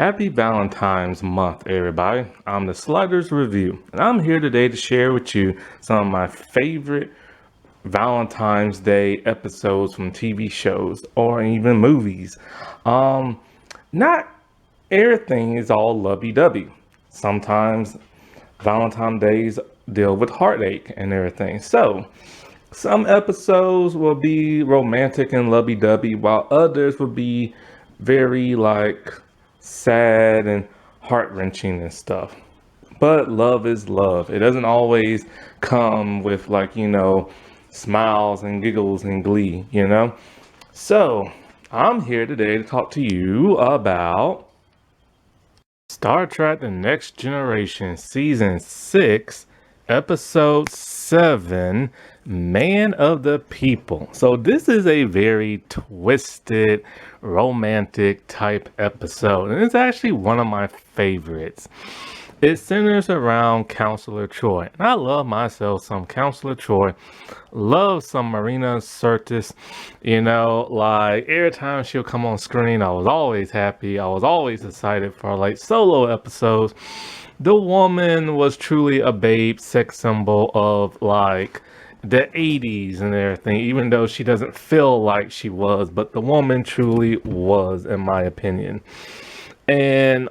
Happy Valentine's month, everybody. I'm the Sliders Review, and I'm here today to share with you some of my favorite Valentine's Day episodes from TV shows or even movies. Not everything is all lovey-dovey. Sometimes Valentine's Days deal with heartache and everything. So, some episodes will be romantic and lovey-dovey, while others will be very sad and heart-wrenching and stuff. But love is love. It doesn't always come with smiles and giggles and glee. So I'm here today to talk to you about Star Trek The Next Generation Season 6, Episode 7, Man of the People. So this is a very twisted, romantic type episode, and it's actually one of my favorites. It centers around Counselor Troy, and I love myself some Counselor Troy. Love some Marina Sirtis. Every time she'll come on screen, I was always happy. I was always excited for solo episodes. The woman was truly a babe sex symbol of the 80s and everything, even though she doesn't feel like she was, but the woman truly was, in my opinion. And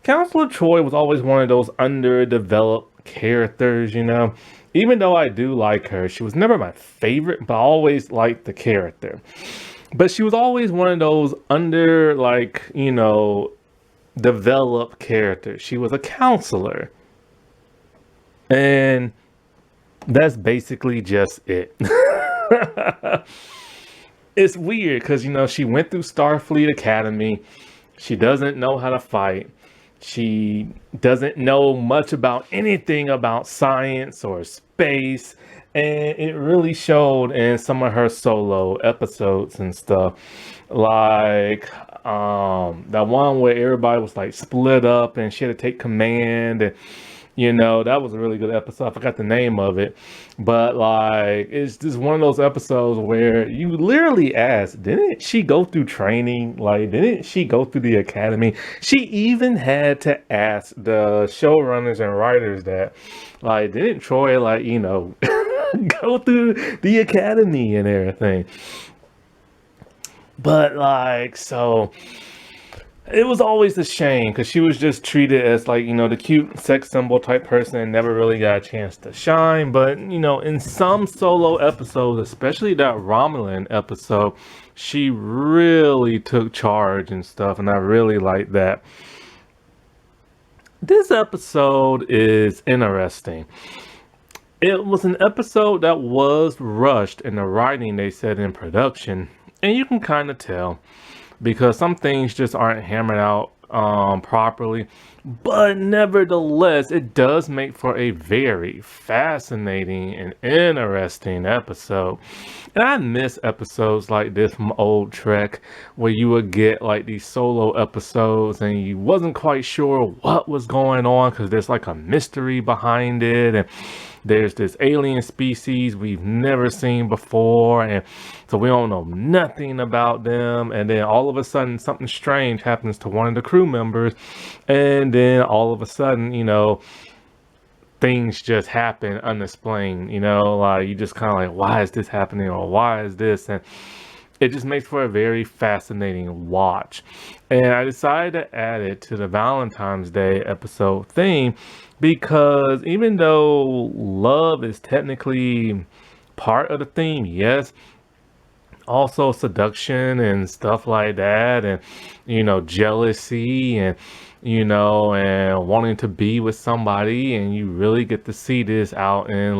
Counselor Troy was always one of those underdeveloped characters, even though I do like her. She was never my favorite, but I always liked the character. But she was always one of those developed characters. She was a counselor, and that's basically just it. It's weird because, she went through Starfleet Academy. She doesn't know how to fight. She doesn't know much about anything about science or space. And it really showed in some of her solo episodes and stuff. That one where everybody was split up and she had to take command, and that was a really good episode. I forgot the name of it, but it's just one of those episodes where you literally ask, didn't she go through training? Didn't she go through the academy? She even had to ask the showrunners and writers that, didn't Troy go through the academy and everything? But so it was always a shame because she was just treated as the cute sex symbol type person and never really got a chance to shine. But in some solo episodes, especially that Romulan episode, she really took charge and stuff, and I really like that. This episode is interesting. It was an episode that was rushed in the writing, they said, in production, and you can kind of tell, because some things just aren't hammered out properly. But nevertheless, it does make for a very fascinating and interesting episode. And I miss episodes like this from old Trek, where you would get these solo episodes and you wasn't quite sure what was going on because there's a mystery behind it, and there's this alien species we've never seen before, and so we don't know nothing about them, and then all of a sudden something strange happens to one of the crew members, and then all of a sudden things just happen unexplained. You just kind of why is this happening, or why is this? And it just makes for a very fascinating watch. And I decided to add it to the Valentine's Day episode theme because even though love is technically part of the theme, yes, also seduction and stuff like that, and jealousy, and and wanting to be with somebody, and you really get to see this out in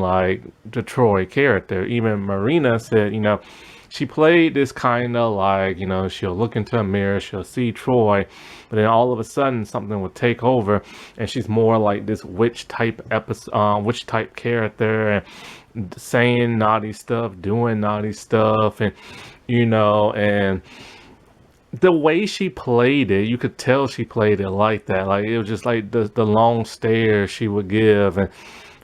the Troy character. Even Marina said she played this kind of she'll look into a mirror, she'll see Troy, but then all of a sudden something would take over, and she's more this witch type character, and saying naughty stuff, doing naughty stuff, and and the way she played it, you could tell she played it like that. It was just the long stare she would give, and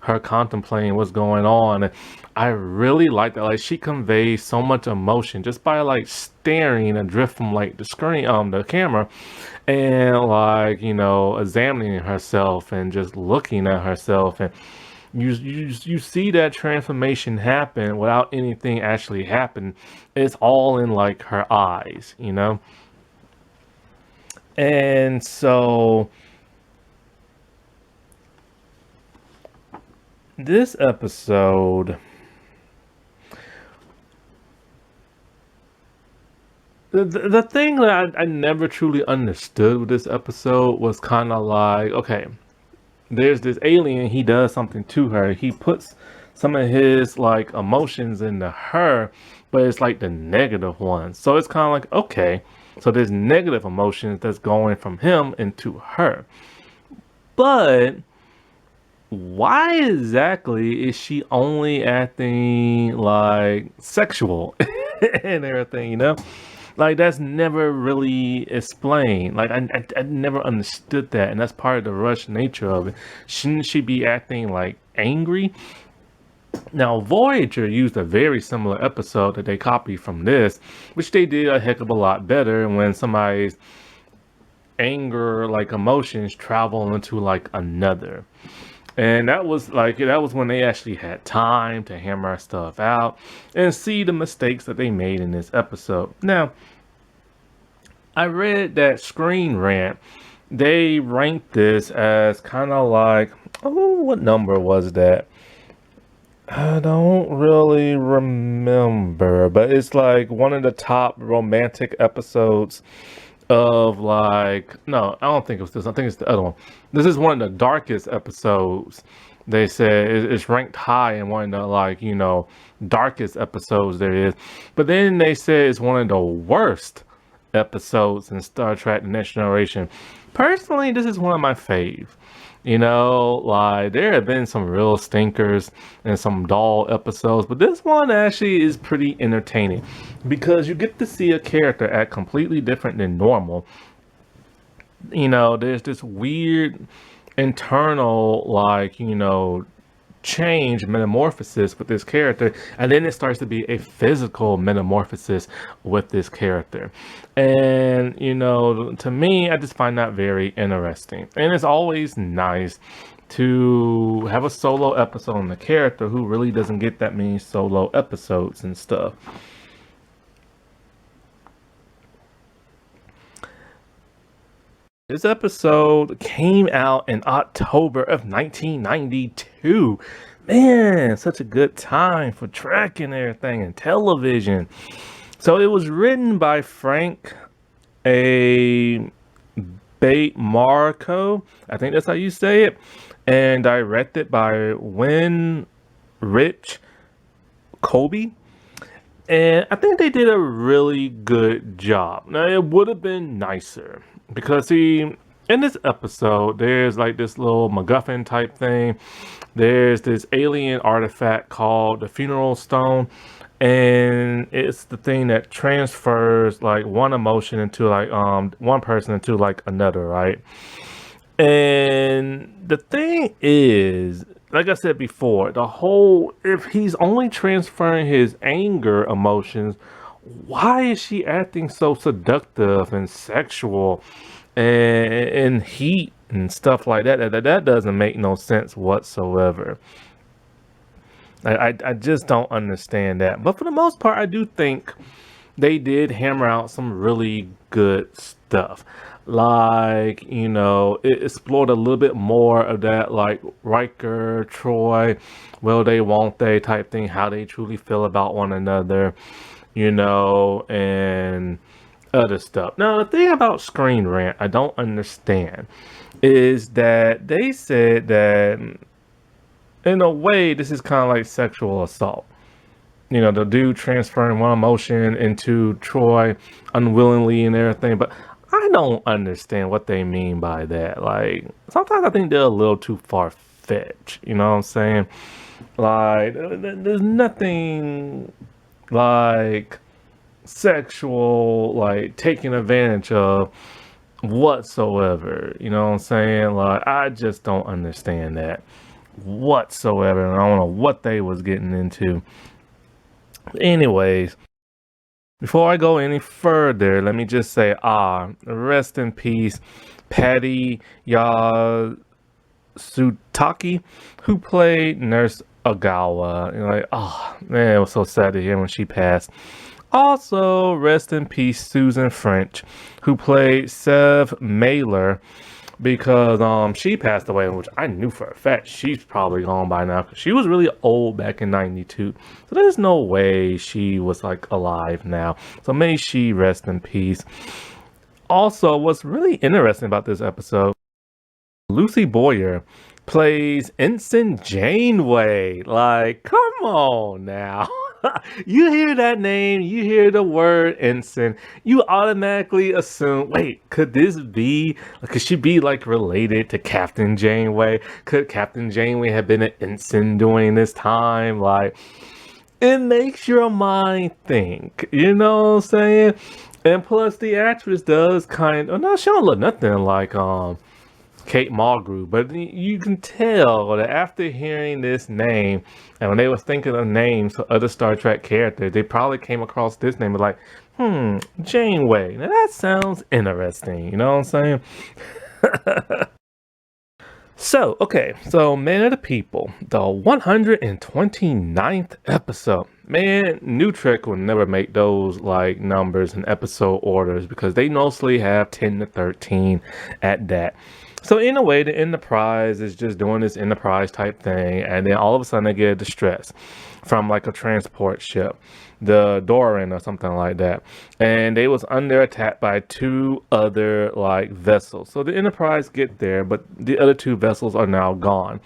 her contemplating what's going on. And I really like that. Like she conveys so much emotion just by like staring adrift from like the screen, the camera, and like examining herself and just looking at herself, and you see that transformation happen without anything actually happen. It's all in like her eyes. And so this episode, the thing that I never truly understood with this episode was kind of like, okay, there's this alien, he does something to her, he puts some of his like emotions into her, but it's like the negative ones. So it's kind of like, okay, so there's negative emotions that's going from him into her, but why exactly is she only acting like sexual and everything? Like that's never really explained. Like I never understood that, and that's part of the rush nature of it. Shouldn't she be acting like angry? Now Voyager used a very similar episode that they copied from this, which they did a heck of a lot better when somebody's anger like emotions travel into like another. And that was when they actually had time to hammer stuff out and see the mistakes that they made in this episode. Now, I read that Screen Rant, they ranked this as kind of like, oh, what number was that? I don't really remember, but it's like one of the top romantic episodes of like, no, I don't think it was this. I think it's the other one. This is one of the darkest episodes. They said it's ranked high in one of the like, darkest episodes there is. But then they said it's one of the worst episodes in Star Trek The Next Generation. Personally, this is one of my fave. Like there have been some real stinkers and some dull episodes, but this one actually is pretty entertaining because you get to see a character act completely different than normal. There's this weird internal, like, change metamorphosis with this character, and then it starts to be a physical metamorphosis with this character. And to me, I just find that very interesting, and it's always nice to have a solo episode on the character who really doesn't get that many solo episodes and stuff. This episode came out in October of 1992. Man, such a good time for Trek and everything and television. So it was written by Frank A. Marco, I think that's how you say it, and directed by Win Rich Kobe. And I think they did a really good job. Now, it would have been nicer because, see, in this episode, there's like this little MacGuffin type thing. There's this alien artifact called the Funeral Stone. And it's the thing that transfers like one emotion into like one person into like another, right? And the thing is, like I said before, if he's only transferring his anger emotions, why is she acting so seductive and sexual and heat and stuff like that? That doesn't make no sense whatsoever. I just don't understand that. But for the most part, I do think they did hammer out some really good stuff. Like, it explored a little bit more of that, like Riker, Troy, will they, won't they type thing, how they truly feel about one another, and other stuff. Now, the thing about Screen Rant I don't understand is that they said that in a way this is kind of like sexual assault. The dude transferring one emotion into Troy unwillingly and everything, but I don't understand what they mean by that. Like, sometimes I think they're a little too far-fetched, you know what I'm saying? Like, there's nothing like sexual, like taking advantage of whatsoever, you know what I'm saying? Like, I just don't understand that. whatsoever. And I don't know what they was getting into. Anyways, before I go any further, let me just say, rest in peace, Patty Yasutaki, who played Nurse Ogawa. Like, oh man, it was so sad to hear when she passed. Also, rest in peace, Susan French, who played Sev Mailer, because she passed away, which I knew for a fact she's probably gone by now, because she was really old back in '92. So there's no way she was like alive now. So may she rest in peace. Also, what's really interesting about this episode, Lucy Boyer plays Ensign Janeway. Like, come on now. You hear that name, you hear the word ensign, you automatically assume, wait, could she be like related to Captain Janeway? Could Captain Janeway have been an ensign during this time? Like, it makes your mind think, you know what I'm saying? And plus the actress does no, she don't look nothing like Kate Mulgrew, but you can tell that after hearing this name, and when they was thinking of names for other Star Trek characters, they probably came across this name and like, Janeway. Now that sounds interesting, you know what I'm saying? So Man of the People, the 129th episode. Man, New Trek will never make those like numbers and episode orders because they mostly have 10 to 13 at that. So in a way, the Enterprise is just doing this Enterprise type thing, and then all of a sudden they get a distress from like a transport ship, the Doran or something like that, and they was under attack by two other like vessels. So the Enterprise get there, but the other two vessels are now gone.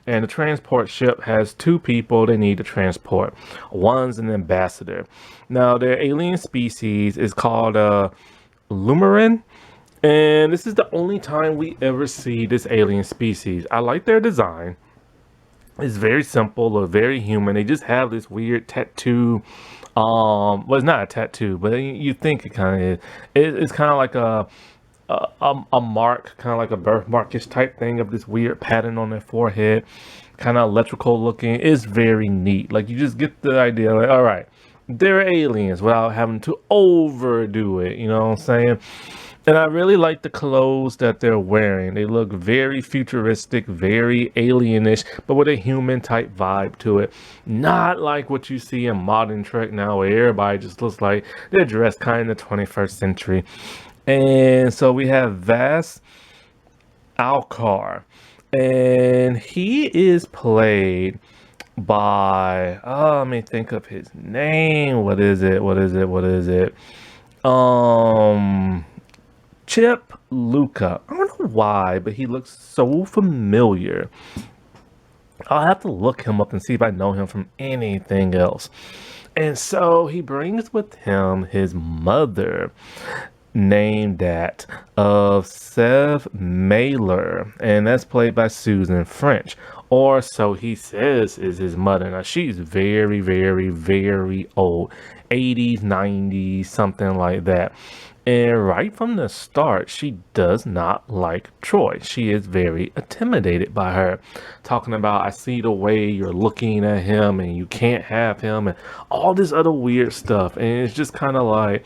And the transport ship has two people they need to transport. One's an ambassador. Now, their alien species is called Lumarin. And this is the only time we ever see this alien species. I like their design. It's very simple or very human. They just have this weird tattoo. Well, it's not a tattoo, but you think it kind of is. It's kind of like a mark, kind of like a birthmarkish type thing of this weird pattern on their forehead, kind of electrical looking. It's very neat. Like, you just get the idea, like, all right, they're aliens without having to overdo it. You know what I'm saying? And I really like the clothes that they're wearing. They look very futuristic, very alienish, but with a human type vibe to it. Not like what you see in modern Trek now, where everybody just looks like they're dressed kind of in the 21st century. And so we have Vas Alcar, and he is played by, let me think of his name. What is it? Chip Luca. I don't know why, but he looks so familiar. I'll have to look him up and see if I know him from anything else. And so he brings with him his mother, named that of Sev Mailer, and that's played by Susan French, or so he says is his mother. Now she's very, very, very old, 80s, 90s, something like that. And right from the start, she does not like Troy. She is very intimidated by her. Talking about, I see the way you're looking at him and you can't have him and all this other weird stuff. And it's just kind of like,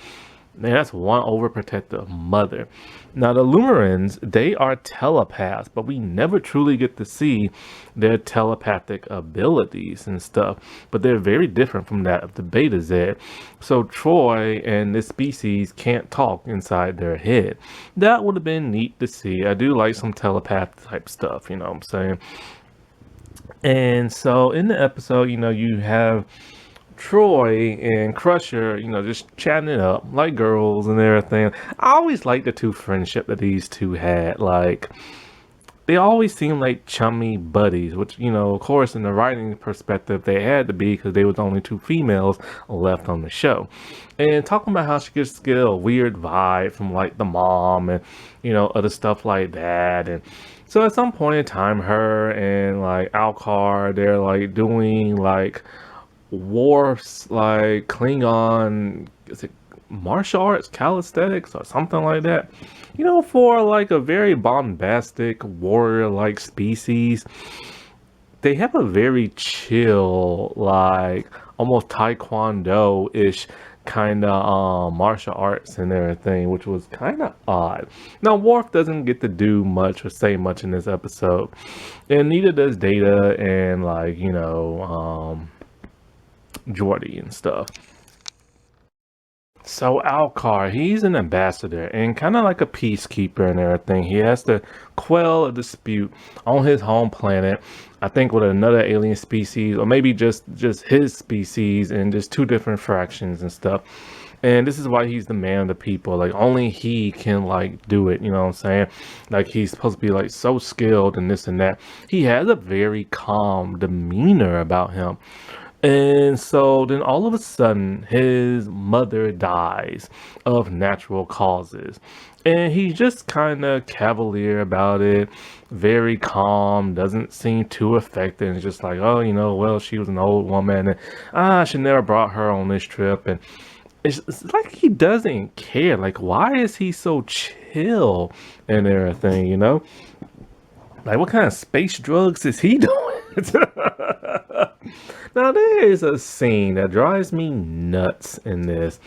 man, that's one overprotective mother. Now, the Lumarins, they are telepaths, but we never truly get to see their telepathic abilities and stuff. But they're very different from that of the Beta Z. So Troy and this species can't talk inside their head. That would have been neat to see. I do like some telepath type stuff, you know what I'm saying? And so in the episode, you have Troy and Crusher, just chatting it up like girls and everything. I always liked the two friendship that these two had. Like, they always seemed like chummy buddies, which, of course, in the writing perspective, they had to be because they was only two females left on the show. And talking about how she gets get a weird vibe from like the mom and, other stuff like that. And so at some point in time, her and like Alcar, they're like doing like wars, like Klingon, is it martial arts, calisthenics or something like that, for like a very bombastic warrior like species. they have a very chill, like almost taekwondo-ish kind of martial arts and everything, which was kind of odd. Now, Worf doesn't get to do much or say much in this episode, and neither does Data and like Geordi and stuff. So Alcar, he's an ambassador and kind of like a peacekeeper and everything. He has to quell a dispute on his home planet, I think with another alien species, or maybe just his species and just two different fractions and stuff. And this is why he's the man of the people. Like only he can like do it, you know what I'm saying? Like he's supposed to be like so skilled and this and that. He has a very calm demeanor about him. And so then all of a sudden, his mother dies of natural causes. And he's just kind of cavalier about it, very calm, doesn't seem too affected. It's just like, oh, well, she was an old woman, and I should never brought her on this trip. And it's like he doesn't care. Like, why is he so chill and everything? Like, what kind of space drugs is he doing? Now, there is a scene that drives me nuts in this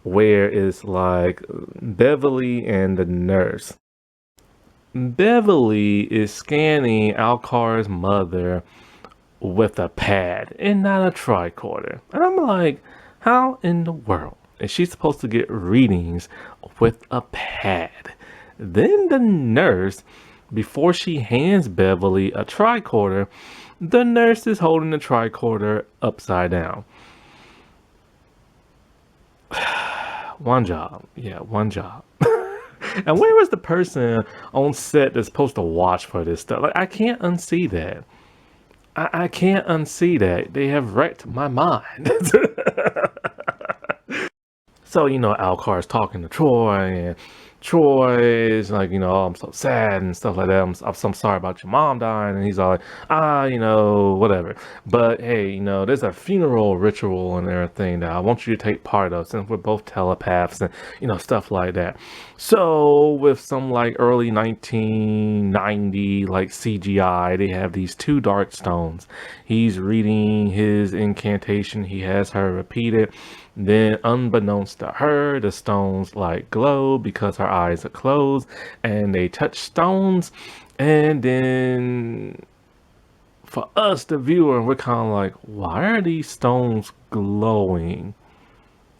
where it's like Beverly and the nurse. Beverly is scanning Alcar's mother with a pad and not a tricorder. And I'm like, how in the world is she supposed to get readings with a pad? Then the nurse, before she hands Beverly a tricorder, the nurse is holding the tricorder upside down. One job. Yeah, one job. And where was the person on set that's supposed to watch for this stuff? Like, I can't unsee that. I can't unsee that. They have wrecked my mind. So, Alcar is talking to Troy, and Troy is like, oh, I'm so sad and stuff like that. I'm sorry about your mom dying. And he's all like, whatever. But hey, there's a funeral ritual and everything that I want you to take part of since we're both telepaths and, stuff like that. So with some like early 1990 like CGI, they have these two dark stones. He's reading his incantation. He has her repeat it. Then, unbeknownst to her, the stones like glow because her eyes are closed and they touch stones. And then, for us, the viewer, we're kind of like, why are these stones glowing?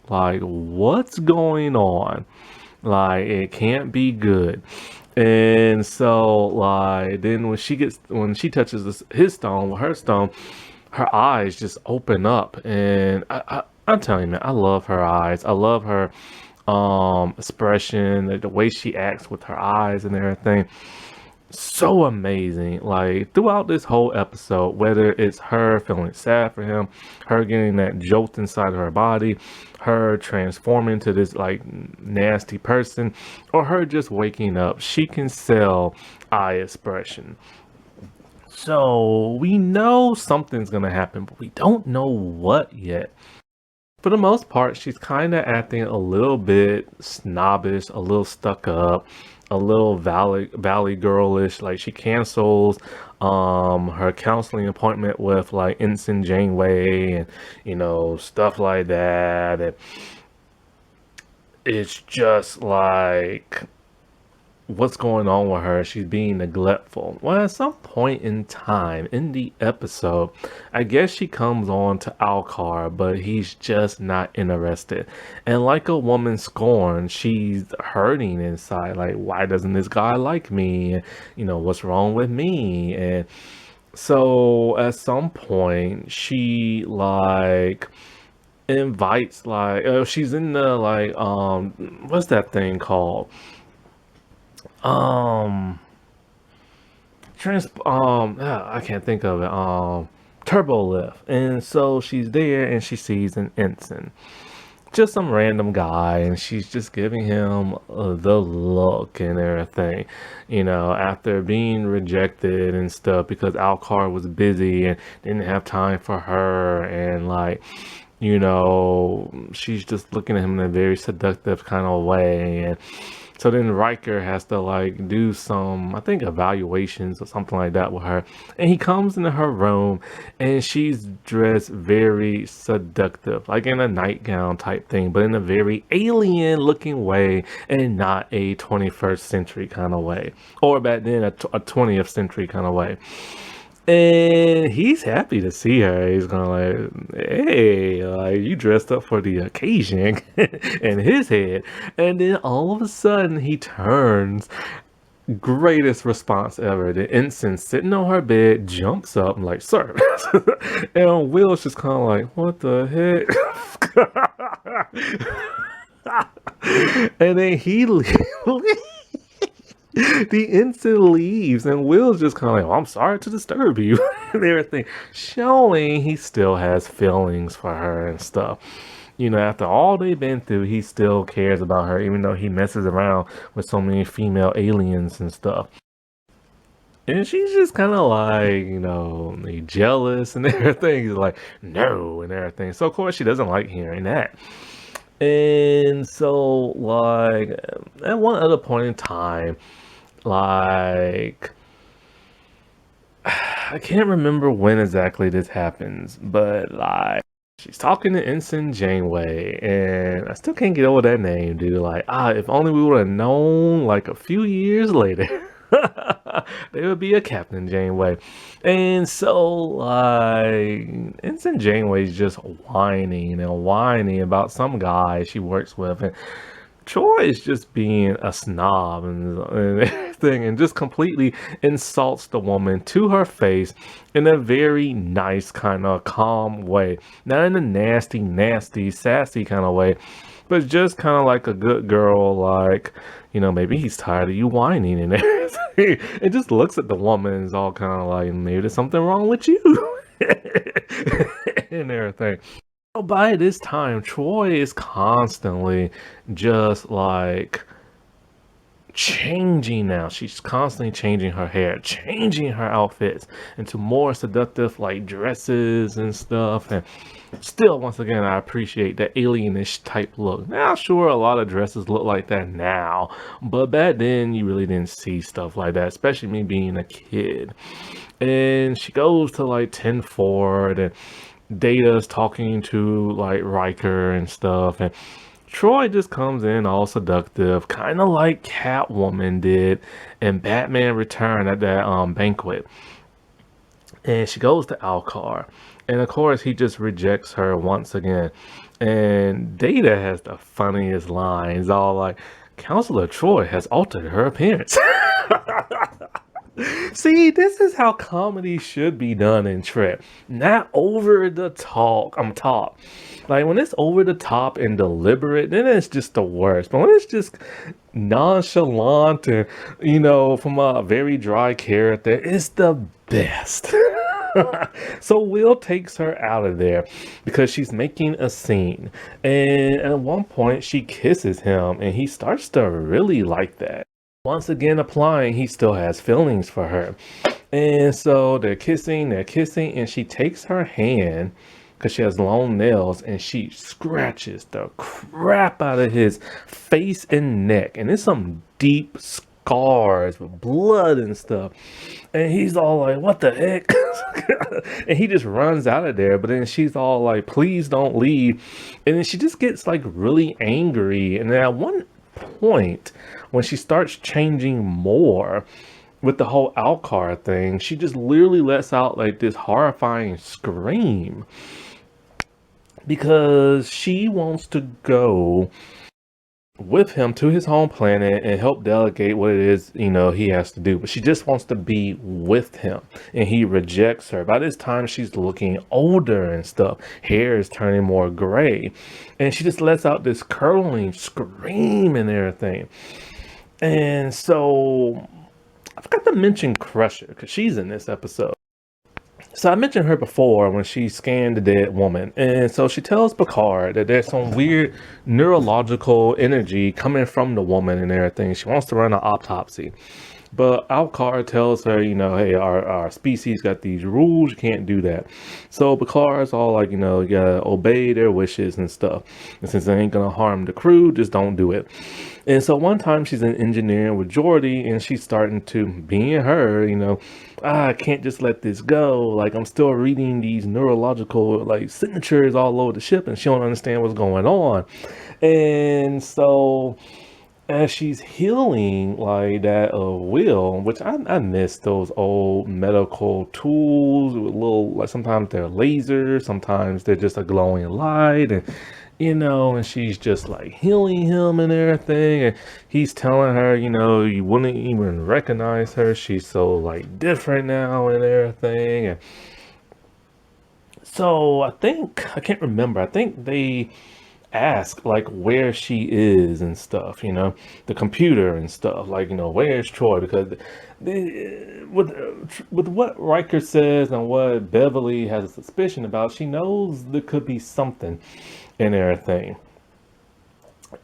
Like, what's going on? Like, it can't be good. And so, like, then when she touches his stone, her stone, her eyes just open up, and I'm telling you, man, I love her eyes. I love her expression, the way she acts with her eyes and everything. So amazing. Like throughout this whole episode, whether it's her feeling sad for him, her getting that jolt inside of her body, her transforming to this like nasty person, or her just waking up, she can sell eye expression. So we know something's gonna happen, but we don't know what yet. For the most part, she's kind of acting a little bit snobbish, a little stuck up, a little valley girlish. Like she cancels her counseling appointment with like Ensign Janeway and stuff like that. And it's just like, what's going on with her? She's being neglectful. Well, at some point in time in the episode, I guess she comes on to Alcar, but he's just not interested. And like a woman scorned, she's hurting inside. Like, why doesn't this guy like me? What's wrong with me? And so at some point, she like invites she's in the what's that thing called? um I can't think of it. Turbo lift. And so she's there and she sees an ensign, just some random guy, and she's just giving him the look and everything, after being rejected and stuff because Alcar was busy and didn't have time for her. And like, she's just looking at him in a very seductive kind of way. And So then Riker has to like do some, I think, evaluations or something like that with her. And he comes into her room and she's dressed very seductive, like in a nightgown type thing, but in a very alien looking way and not a 21st century kind of way. Or back then, a 20th century kind of way. And he's happy to see her. He's gonna like, hey, like you dressed up for the occasion in his head. And then all of a sudden he turns. Greatest response ever. The ensign sitting on her bed jumps up and like, sir. And Will's just kind of like, what the heck? And then he leaves. The instant leaves and Will's just kind of like, oh, I'm sorry to disturb you and everything, showing he still has feelings for her and stuff. You know, after all they've been through, he still cares about her, even though he messes around with so many female aliens and stuff. And she's just kind of like, you know, jealous and everything. He's like, no, and everything. So, of course, she doesn't like hearing that. And so, like, at one other point in time, like, I can't remember when exactly this happens, but like, she's talking to Ensign Janeway, and I still can't get over that name, dude. Like, if only we would have known, like, a few years later, there would be a Captain Janeway. And so, like, Ensign Janeway's just whining and whining about some guy she works with, and Troy is just being a snob and everything, and just completely insults the woman to her face in a very nice, kind of calm way. Not in a nasty, sassy kind of way, but just kind of like a good girl, like, you know, maybe he's tired of you whining and everything. It just looks at the woman and is all kind of like, maybe there's something wrong with you. And everything. By this time, Troy is constantly just like changing now. She's constantly changing her hair, changing her outfits into more seductive like dresses and stuff. And still, once again, I appreciate that alienish type look. Now, sure, a lot of dresses look like that now, but back then you really didn't see stuff like that, especially me being a kid. And she goes to like 10 Ford, and Data's talking to like Riker and stuff, and Troy just comes in all seductive, kind of like Catwoman did in Batman Return at that banquet. And she goes to Alcar, and of course he just rejects her once again. And Data has the funniest lines, all like, Counselor Troy has altered her appearance. See, this is how comedy should be done in Trek. Not over the top. Like, when it's over the top and deliberate, then it's just the worst. But when it's just nonchalant and, you know, from a very dry character, it's the best. So Will takes her out of there because she's making a scene. And at one point, she kisses him, and he starts to really like that. Once again applying, he still has feelings for her. And so they're kissing, and she takes her hand, because she has long nails, and she scratches the crap out of his face and neck. And there's some deep scars with blood and stuff. And he's all like, what the heck? And he just runs out of there. But then she's all like, please don't leave. And then she just gets like really angry. And then at one point, when she starts changing more with the whole Alcar thing, she just literally lets out like this horrifying scream because she wants to go with him to his home planet and help delegate what it is, you know, he has to do. But she just wants to be with him, and he rejects her. By this time, she's looking older and stuff. Hair is turning more gray, and she just lets out this curdling scream and everything. And so I forgot to mention Crusher, because she's in this episode. So I mentioned her before when she scanned the dead woman. And so she tells Picard that there's some weird neurological energy coming from the woman and everything. She wants to run an autopsy. But Alcar tells her, hey, our species got these rules, you can't do that. So Picard's all like, you gotta obey their wishes and stuff. And since they ain't gonna harm the crew, just don't do it. And so one time she's in engineering with Geordi, and she's starting to, being her, I can't just let this go. Like, I'm still reading these neurological like signatures all over the ship, and she don't understand what's going on. And so as she's healing like that will, which I miss those old medical tools with little, like sometimes they're lasers, sometimes they're just a glowing light, and and she's just like healing him and everything, and he's telling her, you wouldn't even recognize her, she's so like different now and everything. And so I can't remember, I think they ask like where she is and stuff, the computer and stuff, like, where's Troy? Because with what Riker says and what Beverly has a suspicion about, she knows there could be something in everything.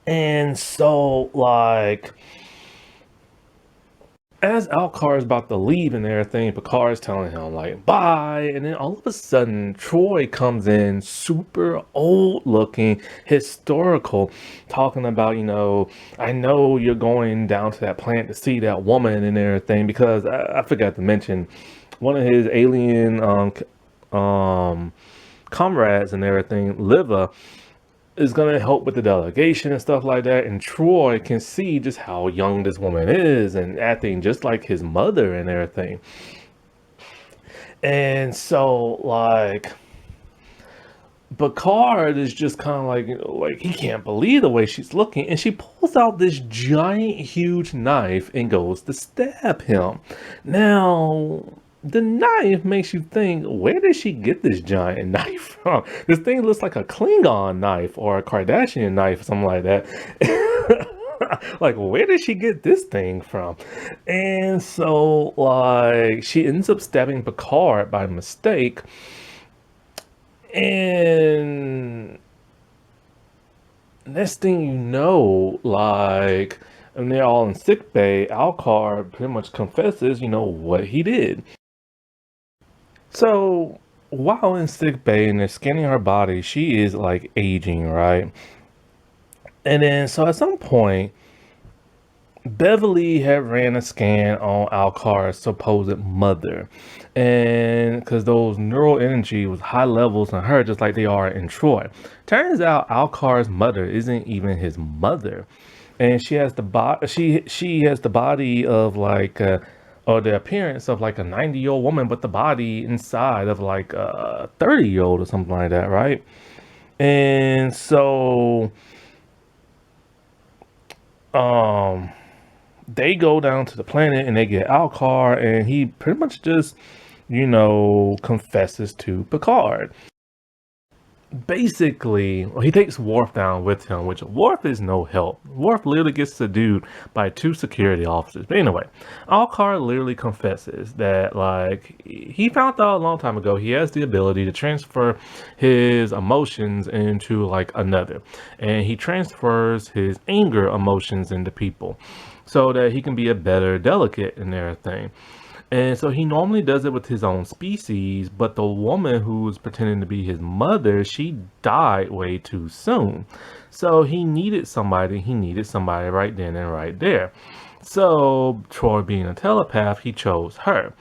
And so like as Alcar is about to leave and everything, Picard's telling him like bye, and then all of a sudden Troy comes in, super old looking, historical, talking about, I know you're going down to that planet to see that woman and everything, because I forgot to mention one of his alien comrades and everything, Liva, is going to help with the delegation and stuff like that. And Troy can see just how young this woman is and acting just like his mother and everything. And so like Picard is just kind of like he can't believe the way she's looking, and she pulls out this giant huge knife and goes to stab him. Now the knife makes you think, where did she get this giant knife from? This thing looks like a Klingon knife or a Kardashian knife, something like that. Like, where did she get this thing from? And so, like, she ends up stabbing Picard by mistake. And next thing you know, like, and they're all in sick bay, Alcar pretty much confesses, what he did. So while in sick bay and they're scanning her body, she is like aging, right? And then so at some point, Beverly had ran a scan on Alcar's supposed mother, and because those neural energy was high levels in her, just like they are in Troy. Turns out Alcar's mother isn't even his mother, and she has the she has the body of like or the appearance of like a 90-year-old woman, but the body inside of like a 30-year-old or something like that, right? And so um they go down to the planet and they get Alcar, and he pretty much just, confesses to Picard. Basically, well, he takes Worf down with him, which Worf is no help. Worf literally gets subdued by 2 security officers. But anyway, Alcar literally confesses that, like, he found out a long time ago he has the ability to transfer his emotions into, like, another. And he transfers his anger emotions into people so that he can be a better delegate and everything. And so he normally does it with his own species, but the woman who was pretending to be his mother, she died way too soon. So he needed somebody right then and right there. So Troy, being a telepath, he chose her.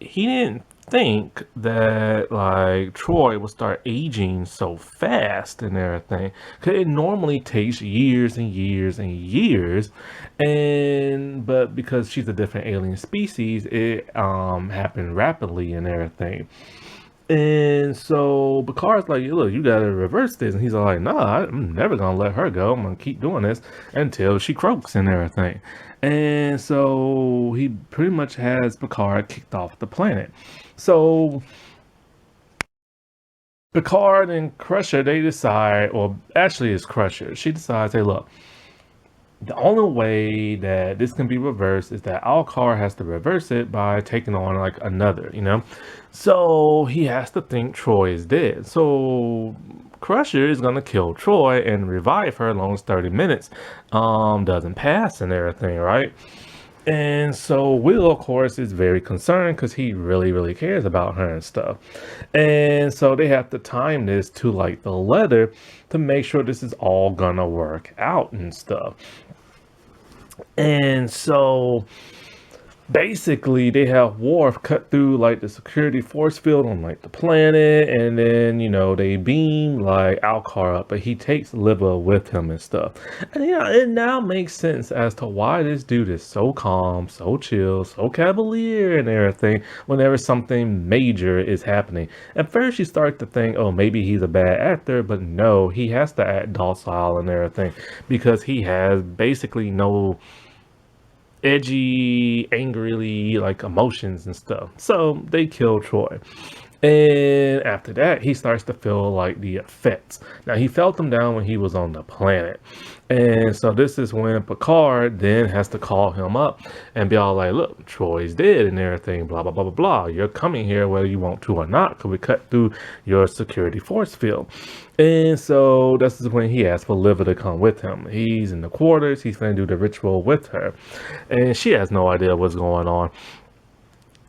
He didn't think that like Troy would start aging so fast and everything, because it normally takes years and years and years, but because she's a different alien species, it happened rapidly and everything. And so Picard's like, look, you gotta reverse this. And he's like, nah, I'm never gonna let her go. I'm gonna keep doing this until she croaks and everything. And so he pretty much has Picard kicked off the planet. So Picard and Crusher, they decide, or actually it's Crusher, she decides, hey, look, the only way that this can be reversed is that Alcar has to reverse it by taking on like another, So he has to think Troy is dead. So Crusher is gonna kill Troy and revive her as long as 30 minutes doesn't pass and everything, right? And so Will, of course, is very concerned because he really, really cares about her and stuff. And so they have to time this to like the letter to make sure this is all gonna work out and stuff. And so basically they have Worf cut through like the security force field on like the planet, and then they beam like Alcar up, but he takes Liva with him and stuff. And it now makes sense as to why this dude is so calm, so chill, so cavalier and everything whenever something major is happening. At first you start to think, oh, maybe he's a bad actor, but no, he has to act docile and everything because he has basically no edgy, angrily like emotions and stuff. So they kill Troy. And after that, he starts to feel like the effects. Now, he felt them down when he was on the planet. And so this is when Picard then has to call him up and be all like, look, Troy's dead and everything, blah, blah, blah, blah, blah. You're coming here whether you want to or not because we cut through your security force field. And so this is when he asks for Liva to come with him. He's in the quarters. He's going to do the ritual with her. And she has no idea what's going on.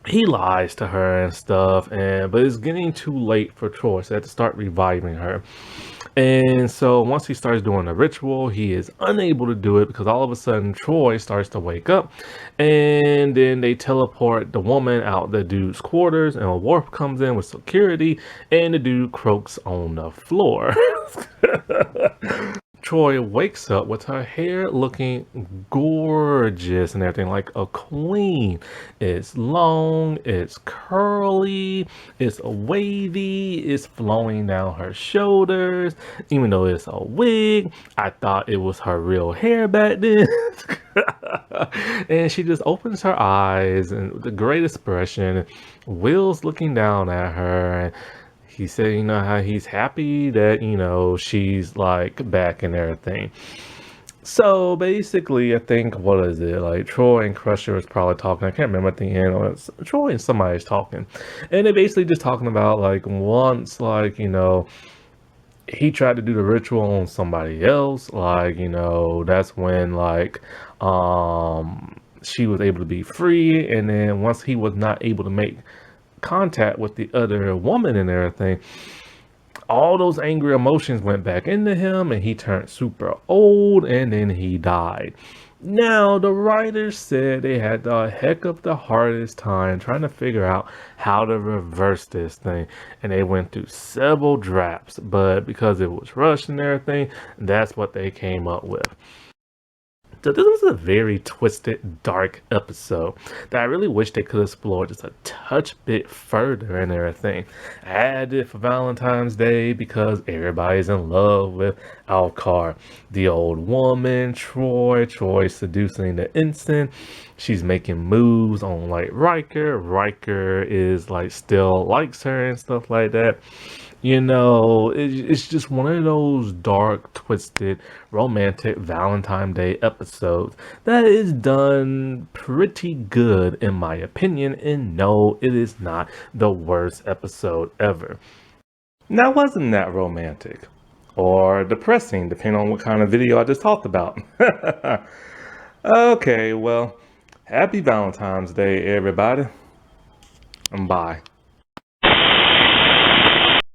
He lies to her and stuff, but it's getting too late for Troy, so they have to start reviving her. And so once he starts doing the ritual, he is unable to do it because all of a sudden Troy starts to wake up, and then they teleport the woman out the dude's quarters, and Worf comes in with security, and the dude croaks on the floor. Troy wakes up with her hair looking gorgeous and everything, like a queen. It's long, it's curly, it's wavy, it's flowing down her shoulders. Even though it's a wig, I thought it was her real hair back then. And she just opens her eyes and with the great expression. Will's looking down at her, and he said, how he's happy that, she's like back and everything. So basically, I think, what is it? Like Troy and Crusher is probably talking. I can't remember at the end. Or Troy and somebody's talking. And they're basically just talking about like once, like, he tried to do the ritual on somebody else. Like, that's when like, she was able to be free. And then once he was not able to make contact with the other woman and everything, all those angry emotions went back into him and he turned super old and then he died. Now the writers said they had the heck of the hardest time trying to figure out how to reverse this thing, and they went through several drafts, but because it was rushed and everything, that's what they came up with. So this was a very twisted, dark episode that I really wish they could explore just a touch bit further and everything. I added it for Valentine's Day because everybody's in love with Alcar. The old woman, Troy seducing the ensign. She's making moves on like Riker. Riker is like still likes her and stuff like that. It's just one of those dark, twisted, romantic Valentine's Day episodes that is done pretty good in my opinion, and no, it is not the worst episode ever. Now, wasn't that romantic? Or depressing, depending on what kind of video I just talked about. Okay, well, happy Valentine's Day, everybody, and bye.